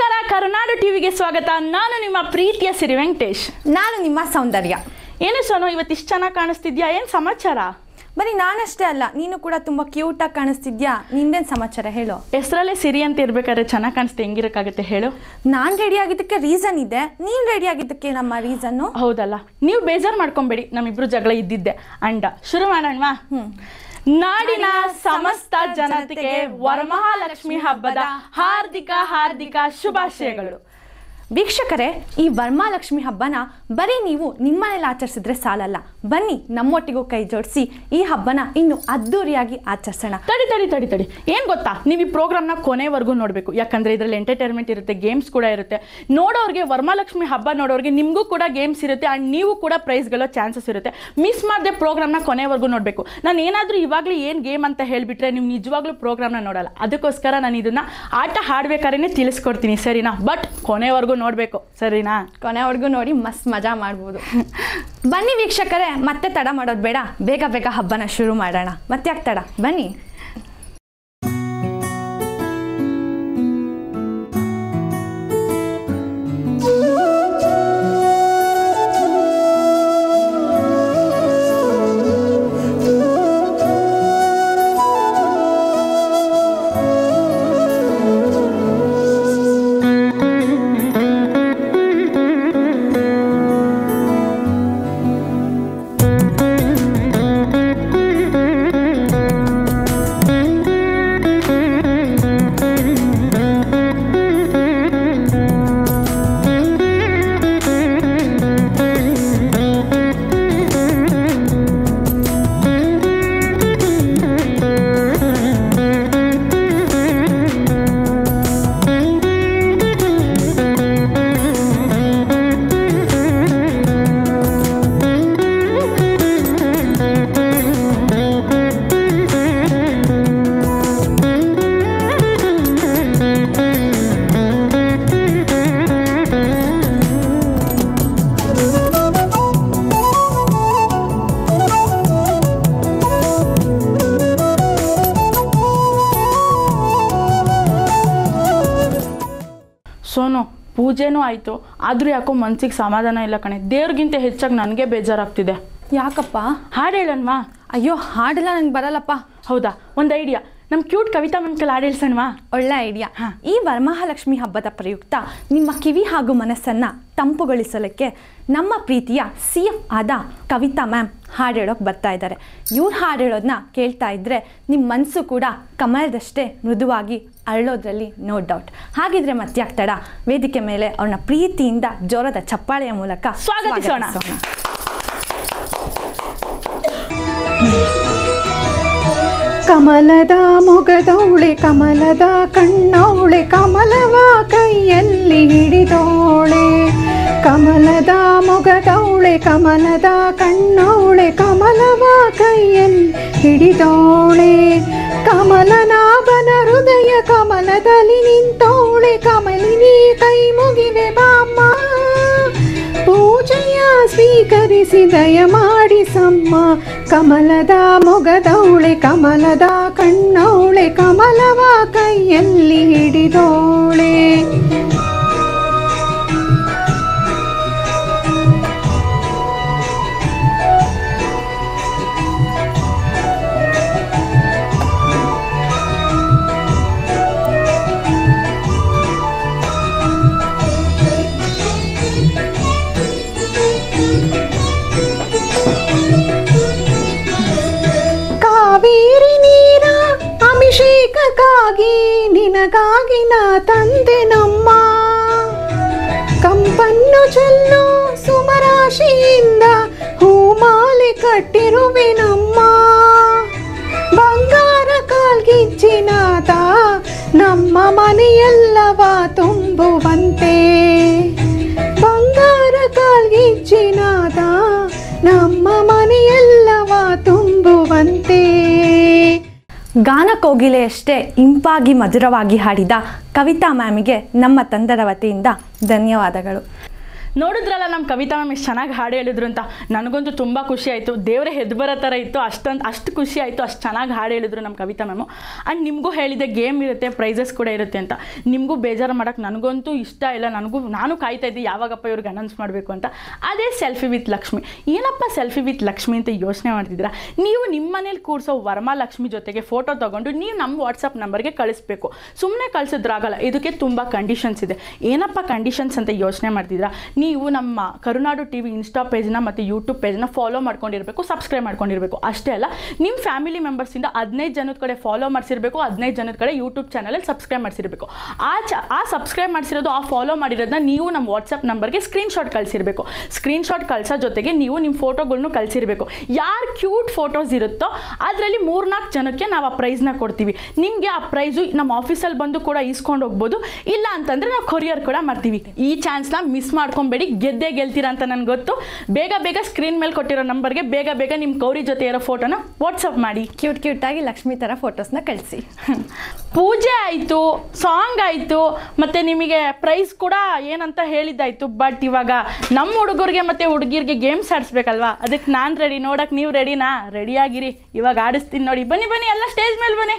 ನಮಸ್ಕಾರ ಕರುನಾಡು ಟಿವಿಗೆ ಸ್ವಾಗತ. ನಾನು ನಿಮ್ಮ ಪ್ರೀತಿಯ ಸಿರಿ ವೆಂಕಟೇಶ್. ನಾನು ನಿಮ್ಮ ಸೌಂದರ್ಯ. ಏನು ಸೋನು ಇವತ್ತು ಇಷ್ಟು ಚೆನ್ನಾಗಿ ಕಾಣಿಸ್ತಿದ್ಯಾ, ಏನು ಸಮಾಚಾರ? ಬರೀ ನಾನಷ್ಟೇ ಅಲ್ಲ, ನೀನು ಕೂಡ ತುಂಬ ಕ್ಯೂಟಾಗಿ ಕಾಣಿಸ್ತಿದ್ಯಾ. ನಿಂದೇನು ಸಮಾಚಾರ ಹೇಳು? ಹೆಸರಲ್ಲೇ ಸಿರಿ ಅಂತ ಇರ್ಬೇಕಾದ್ರೆ ಚೆನ್ನಾಗಿ ಕಾಣಿಸ್ತೆ, ಹೆಂಗಿರಕ್ಕಾಗುತ್ತೆ ಹೇಳು? ನಾನು ರೆಡಿ ಆಗಿದ್ದಕ್ಕೆ ರೀಸನ್ ಇದೆ, ನೀನು ರೆಡಿ ಆಗಿದ್ದಕ್ಕೆ ನಮ್ಮ ರೀಸನ್ನು. ಹೌದಲ್ಲ, ನೀವು ಬೇಜಾರು ಮಾಡ್ಕೊಂಬೇಡಿ, ನಮ್ಮಿಬ್ರು ಜಗಳ ಇದ್ದಿದ್ದೆ. ಅಂಡ ಶುರು ಮಾಡೋಣವಾ? ನಾಡಿನ ಸಮಸ್ತ ಜನತೆಗೆ ವರಮಹಾಲಕ್ಷ್ಮಿ ಹಬ್ಬದ ಹಾರ್ದಿಕ ಶುಭಾಶಯಗಳು. ವೀಕ್ಷಕರೇ, ಈ ವರಮಹಾಲಕ್ಷ್ಮಿ ಹಬ್ಬನ ಬರೀ ನೀವು ನಿಮ್ಮನೇಲಿ ಆಚರಿಸಿದ್ರೆ ಸಾಲಲ್ಲ, ಬನ್ನಿ ನಮ್ಮೊಟ್ಟಿಗೂ ಕೈ ಜೋಡಿಸಿ ಈ ಹಬ್ಬನ ಇನ್ನು ಅದ್ದೂರಿಯಾಗಿ ಆಚರಿಸೋಣ. ತಡಿ ಏನು ಗೊತ್ತಾ, ನೀವು ಈ ಪ್ರೋಗ್ರಾಮ್ನ ಕೊನೆವರೆಗೂ ನೋಡಬೇಕು. ಯಾಕಂದರೆ ಇದರಲ್ಲಿ ಎಂಟರ್ಟೈನ್ಮೆಂಟ್ ಇರುತ್ತೆ, ಗೇಮ್ಸ್ ಕೂಡ ಇರುತ್ತೆ. ನೋಡೋರಿಗೆ ವರಮಹಾಲಕ್ಷ್ಮಿ ಹಬ್ಬ ನೋಡೋರಿಗೆ ನಿಮಗೂ ಕೂಡ ಗೇಮ್ಸ್ ಇರುತ್ತೆ ಆ್ಯಂಡ್ ನೀವು ಕೂಡ ಪ್ರೈಸ್ಗಳೋ ಚಾನ್ಸಸ್ ಇರುತ್ತೆ. ಮಿಸ್ ಮಾಡದೆ ಪ್ರೋಗ್ರಾಮ್ನ ಕೊನೆವರೆಗೂ ನೋಡಬೇಕು. ನಾನು ಏನಾದರೂ ಇವಾಗಲೇ ಏನು ಗೇಮ್ ಅಂತ ಹೇಳಿಬಿಟ್ರೆ ನೀವು ನಿಜವಾಗ್ಲೂ ಪ್ರೋಗ್ರಾಮ್ನ ನೋಡಲ್ಲ. ಅದಕ್ಕೋಸ್ಕರ ನಾನು ಇದನ್ನು ಆಟ ಹಾಡಬೇಕಾದ್ರೆ ತಿಳಿಸ್ಕೊಡ್ತೀನಿ, ಸರಿನಾ? ಬಟ್ ಕೊನೆವರೆಗೂ ನೋಡಬೇಕು, ಸರಿನಾ? ಕೊನೆವರೆಗೂ ನೋಡಿ ಮಸ್ತ್ ಮಜಾ ಮಾಡ್ಬೋದು. ಬನ್ನಿ ವೀಕ್ಷಕರೇ, ಮತ್ತೆ ತಡ ಮಾಡೋದು ಬೇಡ, ಬೇಗ ಹಬ್ಬನ ಶುರು ಮಾಡೋಣ. ಮತ್ತೆ ಯಾಕೆ ತಡ, ಬನ್ನಿ. ಸೋನು, ಪೂಜೆನೂ ಆಯಿತು, ಆದರೂ ಯಾಕೋ ಮನ್ಸಿಗೆ ಸಮಾಧಾನ ಇಲ್ಲ ಕಣೆ. ದೇವ್ರಿಗಿಂತ ಹೆಚ್ಚಾಗಿ ನನಗೆ ಬೇಜಾರಾಗ್ತಿದೆ. ಯಾಕಪ್ಪ? ಹಾಡು ಹೇಳನ್ವಾ? ಅಯ್ಯೋ, ಹಾಡೆಲ್ಲ ನನಗೆ ಬರಲ್ಲಪ್ಪ. ಹೌದಾ, ಒಂದು ಐಡಿಯಾ. ನಮ್ಮ ಕ್ಯೂಟ್ ಕವಿತಾ ಮನ್ಕಲ್ ಹಾಡು ಹೇಳ್ಸಣ್ವಾ? ಒಳ್ಳೆ ಐಡಿಯಾ. ಈ ವರಮಹಾಲಕ್ಷ್ಮಿ ಹಬ್ಬದ ಪ್ರಯುಕ್ತ ನಿಮ್ಮ ಕಿವಿ ಹಾಗೂ ಮನಸ್ಸನ್ನು ತಂಪುಗೊಳಿಸಲಿಕ್ಕೆ ನಮ್ಮ ಪ್ರೀತಿಯ CF ಆದ ಕವಿತಾ ಮ್ಯಾಮ್ ಹಾಡು ಹೇಳೋಕೆ ಬರ್ತಾ ಇದ್ದಾರೆ. ಇವ್ರು ಹಾಡು ಹೇಳೋದನ್ನ ಕೇಳ್ತಾ ಇದ್ದರೆ ನಿಮ್ಮ ಮನಸ್ಸು ಕೂಡ ಕಮಲದಷ್ಟೇ ಮೃದುವಾಗಿ ಅರಳೋದ್ರಲ್ಲಿ ನೋ ಡೌಟ್. ಹಾಗಿದ್ರೆ ಮತ್ತೆ ತಡ, ವೇದಿಕೆ ಮೇಲೆ ಅವ್ರನ್ನ ಪ್ರೀತಿಯಿಂದ ಜೋರದ ಚಪ್ಪಾಳೆಯ ಮೂಲಕ ಸ್ವಾಗತಿಸೋಣ. ಕಮಲದ ಮೊಗದವಳೆ, ಕಮಲದ ಕಣ್ಣವಳೆ, ಕಮಲವ ಕೈಯಲ್ಲಿ ಹಿಡಿದೋಳೆ. ಕಮಲದ ಮೊಗದವಳೆ, ಕಮಲದ ಕಣ್ಣವಳೆ, ಕಮಲವ ಕೈಯಲ್ಲಿ ಹಿಡಿದೋಳೆ. ಕಮಲನಾಭನ ಹೃದಯ ಕಮಲದಲ್ಲಿ ನಿಂತೋಳೆ. ಕಮಲಿನಿ ಕೈ ಮುಗಿವೆ ಬಾಮ್ಮ, ಪೂಜೆಯ ಸ್ವೀಕರಿಸಿ ದಯ ಮಾಡಿಸಮ್ಮ. ಕಮಲದ ಮೊಗದವಳೆ, ಕಮಲದ ಕಣ್ಣವಳೆ, ಕಮಲವ ಕೈಯಲ್ಲಿ ಹಿಡಿದೋಳೆ. ಕಾವೇರಿ ನೀರ ಅಭಿಷೇಕಕ್ಕಾಗಿ ನಿನಗಾಗಿ ನಾ ತಂದೆ ನಮ್ಮ. ಕಂಪನ್ನು ಚೆಲ್ಲೋ ಸುಮರಾಶಿಯಿಂದ ಹೂಮಾಲೆ ಕಟ್ಟಿರುವೆ ನಮ್ಮ. ಬಂಗಾರ ಕಾಲ್ಗಿಚ್ಚಿನಾದ ನಮ್ಮ ಮನೆಯೆಲ್ಲವ ತುಂಬುವಂತೆ. ಬಂಗಾರ ಕಾಲ್ಗಿಚ್ಚಿನಾದ ನಮ್ಮ ಮನೆಯೆಲ್ಲವ ತುಂಬುವಂತೆ. ಗಾನ ಕೋಗಿಲೆಯಷ್ಟೇ ಇಂಪಾಗಿ ಮಧುರವಾಗಿ ಹಾಡಿದ ಕವಿತಾ ಮ್ಯಾಮಿಗೆ ನಮ್ಮ ತಂಡದ ವತಿಯಿಂದ ಧನ್ಯವಾದಗಳು. ನೋಡಿದ್ರಲ್ಲ ನಮ್ಮ ಕವಿತಾ ಮ್ಯಾಮ್ ಎಷ್ಟು ಚೆನ್ನಾಗಿ ಹಾಡು ಹೇಳಿದ್ರು ಅಂತ. ನನಗಂತೂ ತುಂಬ ಖುಷಿ ಆಯಿತು, ದೇವರೇ ಹೆದ್ದು ಬರೋ ಥರ ಇತ್ತು. ಅಷ್ಟು ಖುಷಿ ಆಯಿತು, ಅಷ್ಟು ಚೆನ್ನಾಗಿ ಹಾಡು ಹೇಳಿದ್ರು ನಮ್ಮ ಕವಿತಾ ಮ್ಯಾಮು. ಆ್ಯಂಡ್ ನಿಮಗೂ ಹೇಳಿದೆ ಗೇಮ್ ಇರುತ್ತೆ, ಪ್ರೈಸಸ್ ಕೂಡ ಇರುತ್ತೆ ಅಂತ. ನಿಮಗೂ ಬೇಜಾರು ಮಾಡೋಕ್ಕೆ ನನಗಂತೂ ಇಷ್ಟ ಇಲ್ಲ. ನಾನು ಕಾಯ್ತಾ ಇದ್ದೆ ಯಾವಾಗಪ್ಪ ಇವ್ರಿಗೆ ಅನೌನ್ಸ್ ಮಾಡಬೇಕು ಅಂತ. ಅದೇ ಸೆಲ್ಫಿ ವಿತ್ ಲಕ್ಷ್ಮಿ. ಏನಪ್ಪ ಸೆಲ್ಫಿ ವಿತ್ ಲಕ್ಷ್ಮಿ ಅಂತ ಯೋಚನೆ ಮಾಡ್ತಿದ್ದೀರಾ? ನೀವು ನಿಮ್ಮ ಮನೇಲಿ ಕೂರಿಸೋ ವರಮಹಾಲಕ್ಷ್ಮಿ ಜೊತೆಗೆ ಫೋಟೋ ತೊಗೊಂಡು ನೀವು ನಮ್ಮ ವಾಟ್ಸಪ್ ನಂಬರ್ಗೆ ಕಳಿಸ್ಬೇಕು. ಸುಮ್ಮನೆ ಕಳಿಸಿದ್ರಾಗಲ್ಲ, ಇದಕ್ಕೆ ತುಂಬ ಕಂಡೀಷನ್ಸ್ ಇದೆ. ಏನಪ್ಪ ಕಂಡೀಷನ್ಸ್ ಅಂತ ಯೋಚನೆ ಮಾಡ್ತಿದ್ದೀರಾ? ನೀವು ನಮ್ಮ ಕರುನಾಡು ಟಿವಿ ಇನ್ಸ್ಟಾ ಪೇಜ್ನ ಮತ್ತು ಯೂಟ್ಯೂಬ್ ಪೇಜ್ನ ಫಾಲೋ ಮಾಡ್ಕೊಂಡಿರಬೇಕು, ಸಬ್ಸ್ಕ್ರೈಬ್ ಮಾಡ್ಕೊಂಡಿರಬೇಕು. ಅಷ್ಟೇ ಅಲ್ಲ, ನಿಮ್ಮ ಫ್ಯಾಮಿಲಿ ಮೆಂಬರ್ಸಿಂದ 15 ಜನದ ಕಡೆ ಫಾಲೋ ಮಾಡಿಸಿರಬೇಕು, 15 ಜನದ ಕಡೆ ಯೂಟ್ಯೂಬ್ ಚಾನಲಲ್ಲಿ ಸಬ್ಸ್ಕ್ರೈಬ್ ಮಾಡಿಸಿರಬೇಕು. ಆ ಸಬ್ಸ್ಕ್ರೈಬ್ ಮಾಡಿಸಿರೋದು, ಆ ಫಾಲೋ ಮಾಡಿರೋದನ್ನ ನೀವು ನಮ್ಮ ವಾಟ್ಸಪ್ ನಂಬರ್ಗೆ ಸ್ಕ್ರೀನ್ಶಾಟ್ ಕಳಿಸಿರಬೇಕು. ಸ್ಕ್ರೀನ್ಶಾಟ್ ಕಳಿಸೋ ಜೊತೆಗೆ ನೀವು ನಿಮ್ಮ ಫೋಟೋಗಳ್ನು ಕಳಿಸಿರಬೇಕು. ಯಾರು ಕ್ಯೂಟ್ ಫೋಟೋಸ್ ಇರುತ್ತೋ ಅದರಲ್ಲಿ 3-4 ಜನಕ್ಕೆ ನಾವು ಆ ಪ್ರೈಸ್ನ ಕೊಡ್ತೀವಿ. ನಿಮಗೆ ಆ ಪ್ರೈಸು ನಮ್ಮ ಆಫೀಸಲ್ಲಿ ಬಂದು ಕೂಡ ಇಸ್ಕೊಂಡು ಹೋಗ್ಬೋದು. ಇಲ್ಲ ಅಂತಂದರೆ ನಾವು ಕೊರಿಯರ್ ಕೂಡ ಮಾಡ್ತೀವಿ. ಈ ಚಾನ್ಸ್ನ ಮಿಸ್ ಮಾಡ್ಕೊಬೇಡಿ, ಗೆಲ್ತೀರಾ ಅಂತ ನನಗೆ ಗೊತ್ತು. ಬೇಗ ಸ್ಕ್ರೀನ್ ಮೇಲೆ ಕೊಟ್ಟಿರೋ ನಂಬರ್ಗೆ ಬೇಗ ನಿಮ್ಮ ಗೌರಿ ಜೊತೆ ಇರೋ ಫೋಟೋನ ವಾಟ್ಸಪ್ ಮಾಡಿ. ಕ್ಯೂಟಾಗಿ ಲಕ್ಷ್ಮಿ ಥರ ಫೋಟೋಸ್ನ ಕಳಿಸಿ. ಪೂಜೆ ಆಯಿತು, ಸಾಂಗ್ ಆಯಿತು, ಮತ್ತು ನಿಮಗೆ ಪ್ರೈಸ್ ಕೂಡ ಏನಂತ ಹೇಳಿದ್ದಾಯಿತು. ಬಟ್ ಇವಾಗ ನಮ್ಮ ಹುಡುಗರಿಗೆ ಮತ್ತು ಹುಡುಗಿರಿಗೆ ಗೇಮ್ಸ್ ಆಡಿಸ್ಬೇಕಲ್ವಾ? ಅದಕ್ಕೆ ನಾನು ರೆಡಿ. ನೋಡೋಕೆ ನೀವು ರೆಡಿನಾ? ರೆಡಿಯಾಗಿರಿ, ಇವಾಗ ಆಡಿಸ್ತೀನಿ ನೋಡಿ. ಬನ್ನಿ ಎಲ್ಲ ಸ್ಟೇಜ್ ಮೇಲೆ ಬನ್ನಿ.